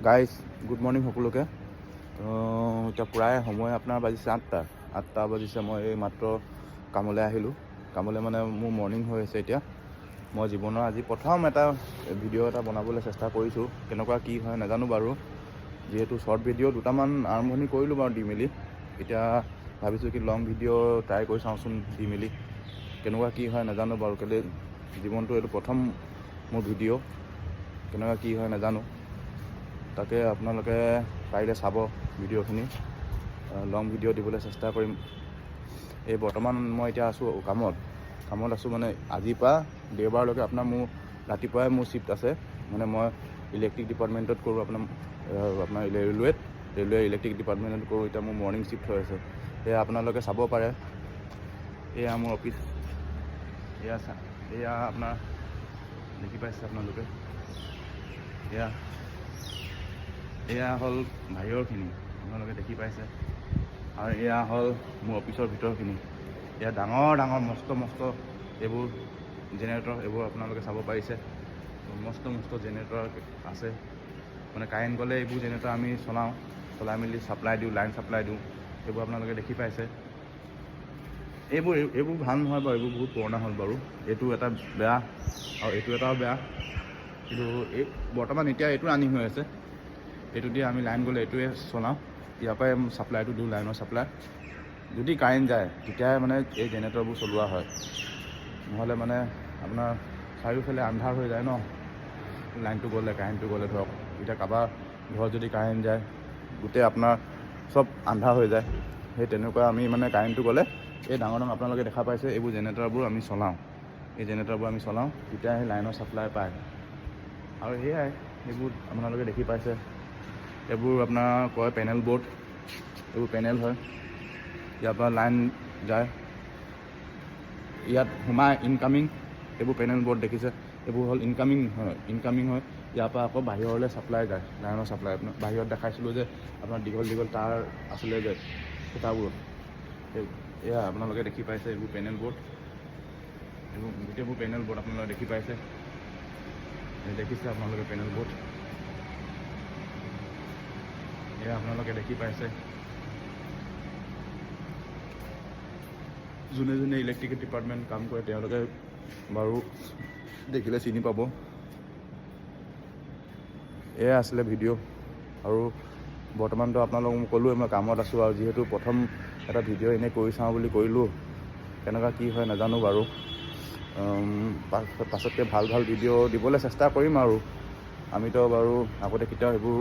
Guys good morning সকলোকে। এতিয়া প্ৰায় সময় আপোনাৰ বাজিছে 8টা বাজিছে। মই এই মাত্ৰ কামলৈ আহিলোঁ। কামলৈ মানে মোৰ মৰ্ণিং হৈ আছে এতিয়া। মই জীৱনৰ আজি প্ৰথম এটা ভিডিঅ' এটা বনাবলৈ চেষ্টা কৰিছোঁ। কেনেকুৱা কি হয় নাজানো বাৰু, যিহেতু শ্বৰ্ট ভিডিঅ' দুটামান আৰম্ভণি কৰিলোঁ বাৰু দি মেলি। এতিয়া ভাবিছোঁ কি লং ভিডিঅ' ট্ৰাই কৰি চাওঁচোন দি মেলি, কেনেকুৱা কি হয় নাজানো বাৰু। কেলৈ জীৱনটো এইটো প্ৰথম মোৰ ভিডিঅ', কেনেকুৱা কি হয় নাজানো। তাকে আপোনালোকে পাৰিলে চাব ভিডিঅ'খিনি। লং ভিডিঅ' দিবলৈ চেষ্টা কৰিম। এই বৰ্তমান মই এতিয়া আছোঁ কামত আছোঁ। মানে আজিৰ পৰা দেওবাৰলৈকে আপোনাৰ মোৰ ৰাতিপুৱাই মোৰ শ্বিফ্ট আছে। মানে মই ইলেক্ট্ৰিক ডিপাৰ্টমেণ্টত কৰোঁ, আপোনাৰ ৰেলৱে ইলেক্ট্ৰিক ডিপাৰ্টমেণ্টত কৰোঁ। এতিয়া মোৰ মৰ্ণিং শ্বিফ্ট হৈ আছে। এয়া আপোনালোকে চাব পাৰে। এয়া মোৰ অফিচ, এয়া আপোনাৰ দেখি পাইছে আপোনালোকে। এয়া হ'ল বাহিৰৰখিনি, আপোনালোকে দেখি পাইছে। আৰু এয়া হ'ল মোৰ অফিচৰ ভিতৰখিনি। এয়া ডাঙৰ মস্ত এইবোৰ জেনেৰেটৰ, এইবোৰ আপোনালোকে চাব পাৰিছে। মস্ত জেনেৰেটৰ আছে। মানে কাৰেণ্ট গ'লে এইবোৰ জেনেৰেটৰ আমি চলাই মেলি ছাপ্লাই দিওঁ, লাইন ছাপ্লাই দিওঁ। এইবোৰ আপোনালোকে দেখি পাইছে। এইবোৰ ভাল নহয় বাৰু, এইবোৰ বহুত পুৰণা হ'ল বাৰু। এইটো এটা বেয়া আৰু এইটো এটাও বেয়া, কিন্তু বৰ্তমান এতিয়া এইটো ৰানিং হৈ আছে। এইটো দিয়ে আমি লাইন গ'লে এইটোৱে চলাওঁ। ইয়াৰ পৰাই ছাপ্লাইটো দিওঁ, লাইনৰ ছাপ্লাই। যদি কাৰেণ্ট যায় তেতিয়াহে মানে এই জেনেৰেটৰবোৰ চলোৱা হয়। নহ'লে মানে আপোনাৰ চাৰিওফালে আন্ধাৰ হৈ যায় ন, লাইনটো গ'লে, কাৰেণ্টটো গ'লে ধৰক। এতিয়া কাৰোবাৰ ঘৰত যদি কাৰেণ্ট যায়, গোটেই আপোনাৰ চব আন্ধাৰ হৈ যায়। সেই তেনেকুৱা আমি মানে কাৰেণ্টটো গ'লে এই ডাঙৰ আপোনালোকে দেখা পাইছে, এইবোৰ জেনেৰেটৰবোৰ আমি চলাওঁ। তেতিয়াহে লাইনৰ ছাপ্লাই পায়। আৰু সেয়াই, এইবোৰ আপোনালোকে দেখি পাইছে। এইবোৰ আপোনাৰ কয় পেনেল বৰ্ড, এইবোৰ পেনেল হয়। ইয়াৰ পৰা লাইন যায়, ইয়াত সোমাই ইনকামিং। এইবোৰ পেনেল বৰ্ড দেখিছে, এইবোৰ হ'ল ইনকামিং হয়। ইয়াৰ পৰা আকৌ বাহিৰলৈ ছাপ্লাই যায়, লাইনৰ ছাপ্লাই। আপোনাৰ বাহিৰত দেখাইছিলোঁ যে আপোনাৰ দীঘল তাঁৰ আছিলে যে খুঁটাবোৰত, এয়া আপোনালোকে দেখি পাইছে। এইবোৰ পেনেল বৰ্ড, এইবোৰ গোটেইবোৰ পেনেল বৰ্ড আপোনালোকে দেখি পাইছে। দেখিছে আপোনালোকে পেনেল বৰ্ড, এয়া আপোনালোকে দেখি পাইছে। যোনে ইলেক্ট্ৰিক ডিপাৰ্টমেণ্ট কাম কৰে তেওঁলোকে বাৰু দেখিলে চিনি পাব। এয়া আছিলে ভিডিঅ'। আৰু বৰ্তমানতো আপোনালোকক মই ক'লোৱে মই কামত আছোঁ। আৰু যিহেতু প্ৰথম এটা ভিডিঅ' এনেই কৰি চাওঁ বুলি কৰিলোঁ, কেনেকুৱা কি হয় নাজানো বাৰু। পাছতকৈ ভাল ভিডিঅ' দিবলৈ চেষ্টা কৰিম। আৰু আমিতো বাৰু আগতে কেতিয়াও সেইবোৰ